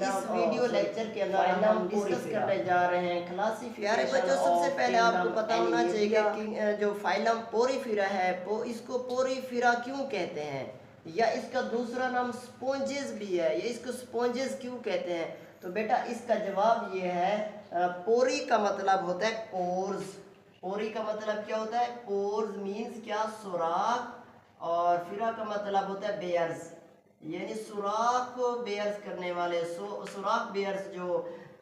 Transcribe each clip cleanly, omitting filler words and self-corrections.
इस video lecture के अंदर हम डिस्कस करने जा रहे हैं क्लासिफिकेशन। बच्चों, सबसे पहले आपको पता होना चाहिए कि जो फाइलम पोरीफेरा है वो इसको पोरीफेरा क्यों कहते हैं, या इसका दूसरा नाम स्पॉन्जेस भी है, या इसको स्पॉन्जेस क्यों कहते हैं। तो बेटा इसका जवाब ये है, पोरी का मतलब होता है पोर्स। पोरी का मतलब क्या होता है? पोर्स मीन्स क्या? सुराख। और फिरा का मतलब होता है बेयर्स, यानी सुराख बेयर्स करने वाले। सुराख बेयर्स जो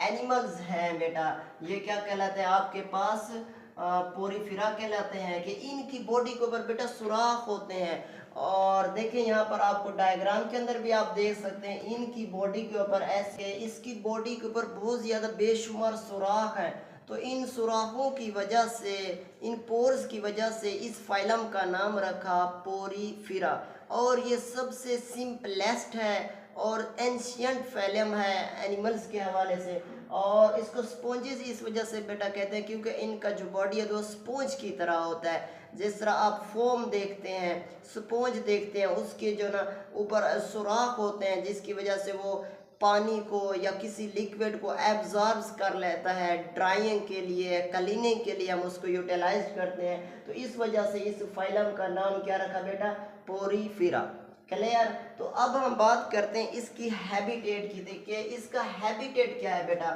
एनिमल्स हैं बेटा, ये क्या कहलाते हैं आपके पास? पोरीफेरा कहलाते हैं। कि इनकी बॉडी के ऊपर बेटा सुराख होते हैं। और देखिए यहाँ पर आपको डायग्राम के अंदर भी आप देख सकते हैं, इनकी बॉडी के ऊपर ऐसे, इसकी बॉडी के ऊपर बहुत ज़्यादा बेशुमार सुराख हैं। तो इन सुराखों की वजह से, इन पोर्स की वजह से इस फाइलम का नाम रखा पोरीफेरा। और ये सबसे सिंपलेस्ट है और एंशियंट फाइलम है एनिमल्स के हवाले से। और इसको स्पॉन्जेस इस वजह से बेटा कहते हैं क्योंकि इनका जो बॉडी है वो स्पॉन्ज की तरह होता है। जिस तरह आप फोम देखते हैं, स्पॉन्ज देखते हैं, उसके जो ना ऊपर सुराख होते हैं जिसकी वजह से वो पानी को या किसी लिक्विड को एब्जॉर्ब कर लेता है। ड्राइंग के लिए, क्लीनिंग के लिए हम उसको यूटिलाइज करते हैं। तो इस वजह से इस फाइलम का नाम क्या रखा बेटा? पोरीफेरा। क्लियर? तो अब हम बात करते हैं इसकी हैबिटेट की। देखिए इसका हैबिटेट क्या है बेटा।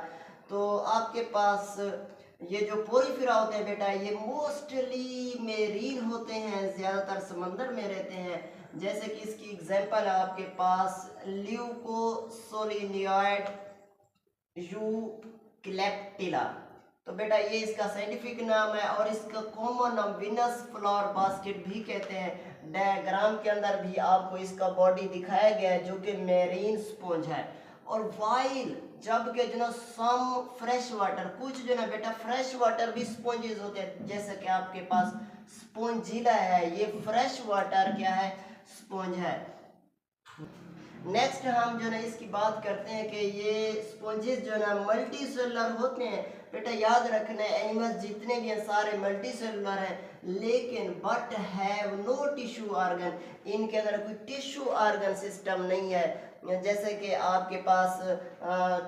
तो आपके पास ये जो पोरीफेरा होते हैं बेटा, ये मोस्टली मेरीन होते हैं, ज़्यादातर समंदर में रहते हैं। जैसे कि इसकी एग्जांपल है आपके पास ल्यूकोसोलिनियड यूक्लेप्टिला। तो बेटा ये इसका साइंटिफिक नाम है। और इसका कॉमन नाम विनस फ्लावर बास्केट भी कहते हैं। डायग्राम के अंदर भी आपको इसका बॉडी दिखाया गया है जो कि मेरीन स्पॉन्ज है। और वाइल जबकि जो ना सम फ्रेश वाटर, कुछ जो ना बेटा फ्रेश वाटर भी स्पॉन्जेस होते हैं, जैसे कि आपके पास स्पॉन्जिला है, ये फ्रेश वाटर क्या है? स्पॉन्ज है। नेक्स्ट हम जो ना इसकी बात करते हैं कि ये स्पॉन्जेस जो ना मल्टी सेलुलर होते हैं। बेटा याद रखना है, एनिमल्स जितने भी हैं सारे मल्टी सेलुलर हैं, लेकिन but have no tissue organ. इनके अंदर कोई टिश्यू ऑर्गन सिस्टम नहीं है। जैसे कि आपके पास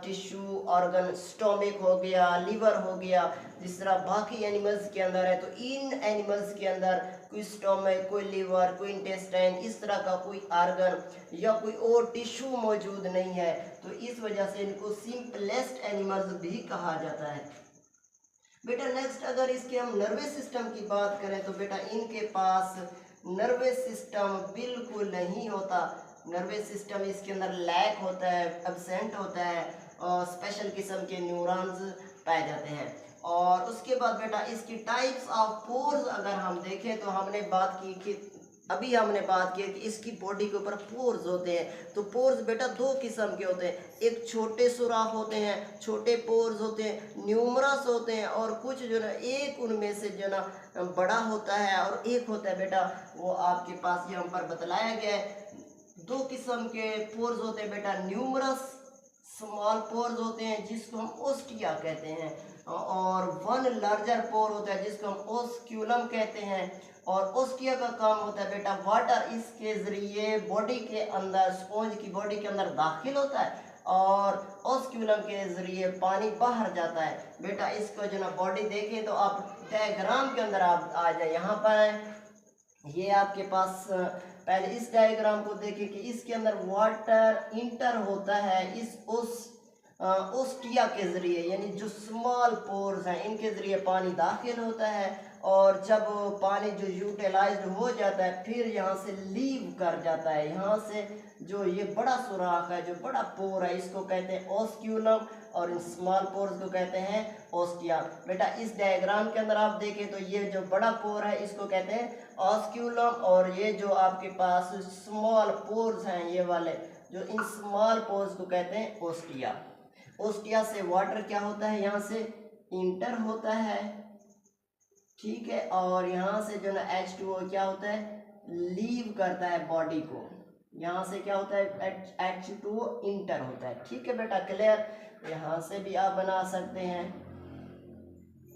टिश्यू ऑर्गन स्टोमिक हो गया, लिवर हो गया, जिस तरह बाकी एनिमल्स के अंदर है। तो इन एनिमल्स के अंदर कोई स्टोमिक, कोई लिवर, कोई इंटेस्टाइन, इस तरह का कोई ऑर्गन या कोई और टिश्यू मौजूद नहीं है। तो इस वजह से इनको सिंपलेस्ट एनिमल्स भी कहा जाता है। बेटा नेक्स्ट अगर इसके हम नर्वस सिस्टम की बात करें तो बेटा इनके पास नर्वस सिस्टम बिल्कुल नहीं होता। नर्वस सिस्टम इसके अंदर लैक होता है, एब्सेंट होता है, और स्पेशल किस्म के न्यूरॉन्स पाए जाते हैं। और उसके बाद बेटा इसकी टाइप्स ऑफ पोर्स अगर हम देखें तो हमने बात की कि हमने बात की कि इसकी बॉडी के ऊपर पोर्स होते हैं। तो पोर्स बेटा दो किस्म के होते हैं, एक छोटे सुराख होते हैं, छोटे पोर्स होते हैं, न्यूमरस होते हैं, और कुछ जो ना एक उनमें से जो ना बड़ा होता है, और एक होता है बेटा वो आपके पास यहाँ पर बतलाया गया है। दो किस्म के पोर्स होते हैं बेटा, न्यूमरस स्मॉल पोर्स होते हैं जिसको हम ओस्टिया कहते हैं, और वन लार्जर पोर होता है जिसको हम ओस्क्यूलम कहते हैं। और ओस्टिया का काम होता है बेटा वाटर इसके जरिए बॉडी के अंदर, स्पॉन्ज की बॉडी के अंदर दाखिल होता है, और ओस्क्यूलम के जरिए पानी बाहर जाता है। बेटा इसको जो ना बॉडी देखें तो आप डायग्राम के अंदर आप आ जाए, यहाँ पर ये आपके पास पहले इस डायग्राम को देखें कि इसके अंदर वाटर इंटर होता है इस ओस्टिया के जरिए, यानी जो स्मॉल पोर्स हैं इनके जरिए पानी दाखिल होता है। और जब पानी जो यूटिलाइज्ड हो जाता है फिर यहाँ से लीव कर जाता है। यहाँ से जो ये बड़ा सुराख है, जो बड़ा पोर है, इसको कहते हैं ओस्क्यूलम, और इन स्मॉल पोर्स को कहते हैं ओस्टिया। बेटा इस डायग्राम के अंदर आप देखें तो ये जो बड़ा पोर है इसको कहते हैं ओस्क्यूलम, और ये जो आपके पास स्मॉल पोर्स हैं ये वाले, जो इन स्मॉल पोर्स को कहते हैं ओस्टिया। ओस्टिया से वाटर क्या होता है? यहाँ से इंटर होता है, ठीक है, और यहाँ से जो ना H2O क्या होता है? लीव करता है बॉडी को। यहाँ से क्या होता है? H2O इंटर होता है। ठीक है बेटा, क्लियर? यहाँ से भी आप बना सकते हैं।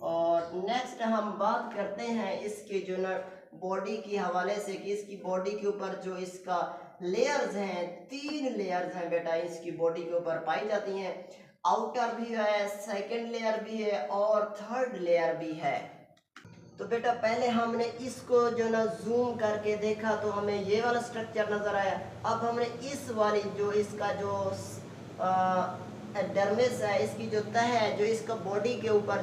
और नेक्स्ट हम बात करते हैं इसके जो ना बॉडी के हवाले से कि इसकी बॉडी के ऊपर जो इसका लेयर्स हैं, 3 लेयर्स हैं बेटा इसकी बॉडी के ऊपर पाई जाती हैं। आउटर भी है, सेकंड लेयर भी है और थर्ड लेयर भी है। तो बेटा पहले हमने इसको जो ना जूम करके देखा तो हमें ये वाला स्ट्रक्चर नज़र आया। अब हमने इस वाली जो इसका जो डर्मिस है, इसकी जो तह है, जो इसका बॉडी के ऊपर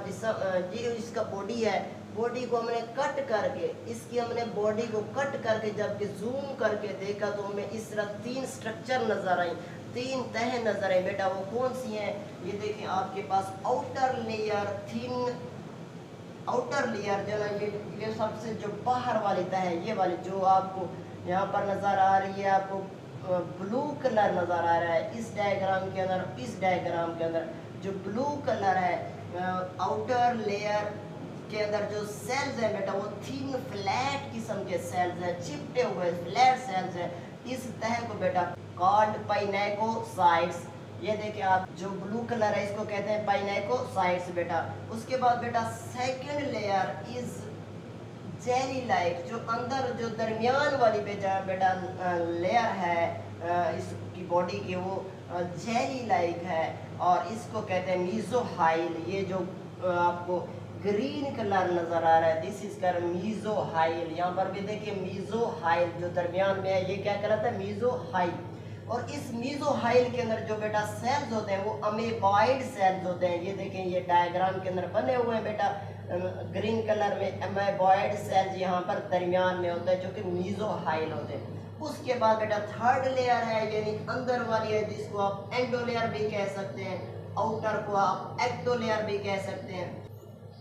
जो इसका बॉडी है, बॉडी को हमने कट करके, इसकी हमने बॉडी को कट करके जबकि जूम करके देखा तो हमें इस तरह 3 स्ट्रक्चर नज़र आई, 3 तह नज़र आई। बेटा वो कौन सी हैं? ये देखें आपके पास outer layer, thin outer layer जो ना ये सबसे जो बाहर वाली तह है, ये वाली जो आपको यहाँ पर नज़र आ रही है, आपको ब्लू कलर नज़र आ रहा है इस डायग्राम के अंदर। इस डायग्राम के अंदर जो ब्लू कलर है आउटर लेयर के अंदर जो सेल्स हैं बेटा वो थिन फ्लैट किस्म के सेल्स हैं, चिपटे हुए फ्लैट सेल्स हैं। इस तह को बेटा कॉल्ड पाइनेकोसाइट्स, ये देखिए आप जो ब्लू कलर है इसको कहते हैं पाइनेकोसाइट्स बेटा। उसके बाद बेटा second layer is jelly like, जो अंदर जो दरमियान वाली बेटा लेयर है इसकी बॉडी की, वो जेली लाइक है और इसको कहते हैं मीजोहाइल। ये जो आपको ग्रीन कलर नजर आ रहा है, दिस इज कर मीजोहाइल। यहाँ पर भी देखिए मीजोहाइल जो दरमियान में है, ये क्या कहलाता है? मीजोहाइल। और इस मीजोहाइल के अंदर जो बेटा सेल्स होते हैं वो अमेबॉइड सेल्स होते हैं। ये देखें ये डायग्राम के अंदर बने हुए हैं बेटा ग्रीन कलर में, अमेबॉइड सेल्स यहाँ पर दरमियान में होते हैं जो कि मीजोहाइल होते हैं। उसके बाद बेटा थर्ड लेयर है, यानी अंदर वाली है, जिसको आप एंडोलेयर भी कह सकते हैं, आउटर को आप एक्टोलेयर भी कह सकते हैं।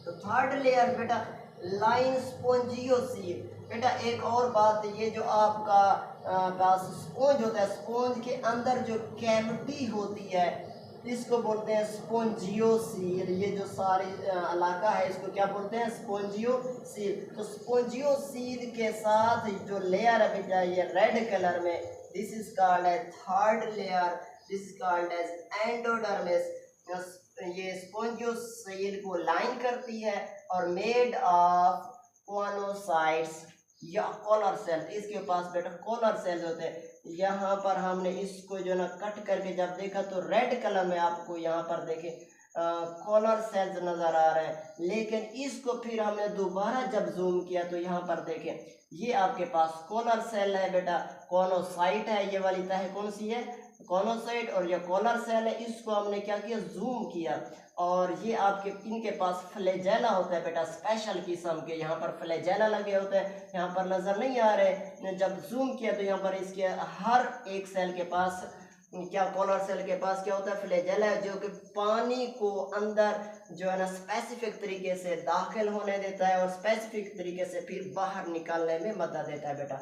तो थर्ड लेयर बेटा लाइन स्पोंजियोसील। बेटा एक और बात, ये जो आपका स्पोंज होता है, स्पोंज के अंदर जो कैविटी होती है इसको बोलते हैं स्पोंजियोसील। ये जो सारी इलाका है इसको क्या बोलते हैं? स्पोंजियोसील। तो स्पोंजियोसील के साथ जो लेयर है बेटा ये रेड कलर में, this is called as third layer, this is called as endodermis. ये स्पोंजियोसील को लाइन करती है और मेड ऑफ कॉनोसाइट्स या कॉलर सेल। इसके पास बेटा कॉलर सेल होते हैं। यहाँ पर हमने इसको जो ना कट करके जब देखा तो रेड कलर में आपको यहाँ पर देखे कॉलर सेल्स नज़र आ रहे हैं, लेकिन इसको फिर हमने दोबारा जब जूम किया तो यहाँ पर देखें ये आपके पास कॉलर सेल है बेटा, कॉनोसाइट है। ये वाली तह कौन सी है? कॉनोसाइट। और ये कॉलर सेल है, इसको हमने क्या किया? जूम किया। और ये आपके इनके पास फ्लैजेला होता है बेटा, स्पेशल किस्म के यहाँ पर फ्लैजेला लगे होते हैं, यहाँ पर नज़र नहीं आ रहे। जब जूम किया तो यहाँ पर इसके हर एक सेल के पास क्या, कॉलर सेल के पास क्या होता है? फ्लैजेला है, जो कि पानी को अंदर जो है ना स्पेसिफिक तरीके से दाखिल होने देता है और स्पेसिफिक तरीके से फिर बाहर निकालने में मदद देता है बेटा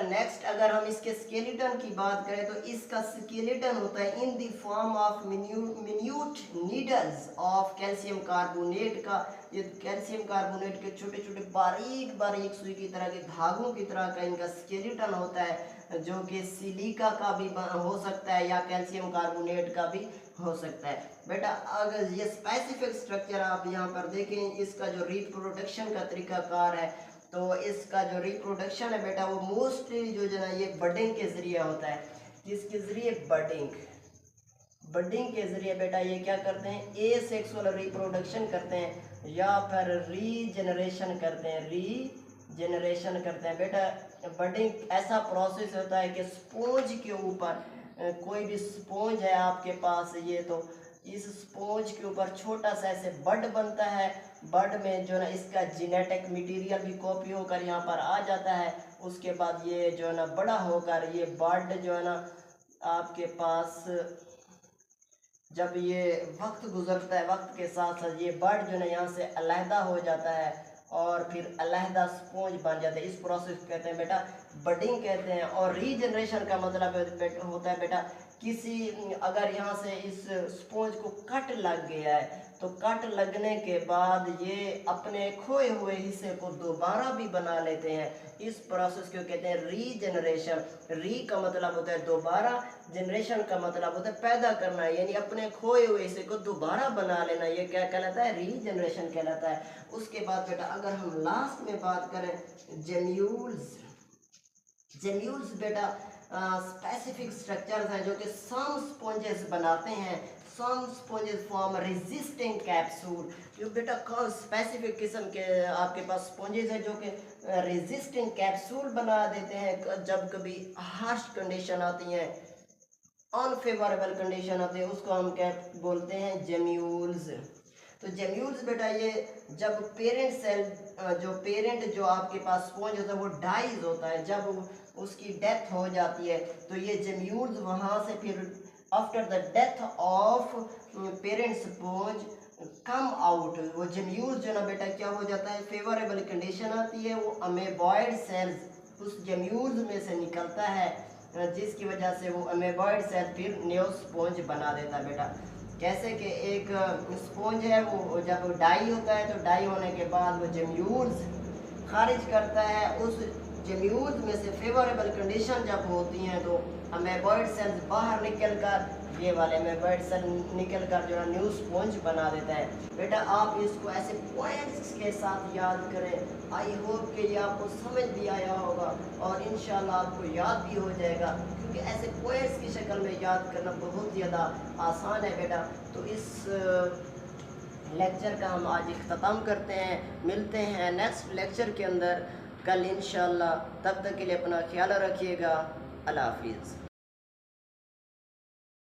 नेक्स्ट अगर हम इसके स्केलेटन की बात करें तो इसका स्केलेटन होता है in the form of minute needles of calcium carbonate का। ये कैल्शियम कार्बोनेट के छोटे छोटे बारीक बारीक सुई की तरह के धागों की तरह का इनका स्केलेटन होता है, जो कि सिलिका का भी हो सकता है या कैल्शियम कार्बोनेट का भी हो सकता है। बेटा अगर ये स्पेसिफिक स्ट्रक्चर आप यहाँ पर देखें, इसका जो रिप्रोडक्शन का तरीकाकार है, तो इसका जो रिप्रोडक्शन है बेटा वो मोस्टली जो ना ये बडिंग के ज़रिए होता है। किसके ज़रिए? बडिंग के ज़रिए बेटा ये क्या करते हैं? एसेक्सुअल रिप्रोडक्शन करते हैं या फिर रीजनरेशन करते हैं बेटा। बडिंग ऐसा प्रोसेस होता है कि स्पोंज के ऊपर कोई भी स्पोंज है आपके पास, ये तो इस स्पोंज के ऊपर छोटा सा ऐसे बड बनता है। बड में जो ना इसका जेनेटिक मटेरियल भी कॉपी होकर यहाँ पर आ जाता है। उसके बाद ये जो है ना बड़ा होकर ये बड जो है ना आपके पास जब ये वक्त गुजरता है, वक्त के साथ साथ ये बड जो है ना यहाँ से अलहदा हो जाता है और फिर अलहदा स्पोंज बन जाता है। इस प्रोसेस को कहते हैं बेटा बडिंग कहते हैं। और रीजनरेशन का मतलब होता है बेटा किसी अगर यहाँ से इस स्पोंज को कट लग गया है तो कट लगने के बाद ये अपने खोए हुए हिस्से को दोबारा भी बना लेते हैं। इस प्रोसेस को कहते हैं रीजनरेशन। री का मतलब होता है दोबारा, जनरेशन का मतलब होता है पैदा करना, यानी अपने खोए हुए हिस्से को दोबारा बना लेना। ये क्या कहलाता है? रीजनरेशन कहलाता है। उसके बाद बेटा अगर हम लास्ट में बात करें जेम्यूल्स बेटा स्पेसिफिक स्ट्रक्चर्स हैं जो कि सम स्पॉन्जेस बनाते हैं। सम स्पॉन्जेस फॉर्म रेजिस्टिंग कैप्सूल। जो बेटा कौन स्पेसिफिक किस्म के आपके पास स्पॉन्जेस हैं जो कि रेजिस्टिंग कैप्सूल बना देते हैं। जब कभी हार्श कंडीशन आती है, अनफेवरेबल कंडीशन आती है, उसको हम क्या बोलते हैं, जेम्यूल्स। तो जेम्यूल्स बेटा ये जब पेरेंट सेल जो आपके पास स्पॉन्ज होता है वो डाइज होता है, जब उसकी डेथ हो जाती है तो ये जेम्यूल्स वहाँ से फिर after the death of parent sponge come out. वो जेम्यूल्स जो ना बेटा क्या हो जाता है, फेवरेबल कंडीशन आती है, वो अमेबॉइड सेल्स उस जेम्यूल्स में से निकलता है, जिसकी वजह से वो अमेबॉइड सेल फिर न्यू स्पॉन्ज बना देता है बेटा। कैसे कि एक स्पॉन्ज है वो जब डाई होता है तो डाई होने के बाद वो जेम्यूल्स खारिज करता है। उस जेम्यूल्स में से फेवरेबल कंडीशन जब होती हैं तो अमेबॉइड सेल्स बाहर निकल कर, ये वाले अमेबॉइड सेल निकल कर जो है न्यू स्पॉन्ज बना देता है। बेटा आप इसको ऐसे पॉइंट्स के साथ याद करें। आई होप कि ये आपको समझ भी आया होगा और इंशाल्लाह आपको याद भी हो जाएगा, क्योंकि ऐसे पॉइंट्स की शक्ल में याद करना बहुत ज़्यादा आसान है बेटा। तो इस लेक्चर का हम आज इख्तिताम करते हैं। मिलते हैं नेक्स्ट लेक्चर के अंदर कल इंशाल्लाह। तब तक के लिए अपना ख्याल रखिएगा। अल्लाह हाफिज़।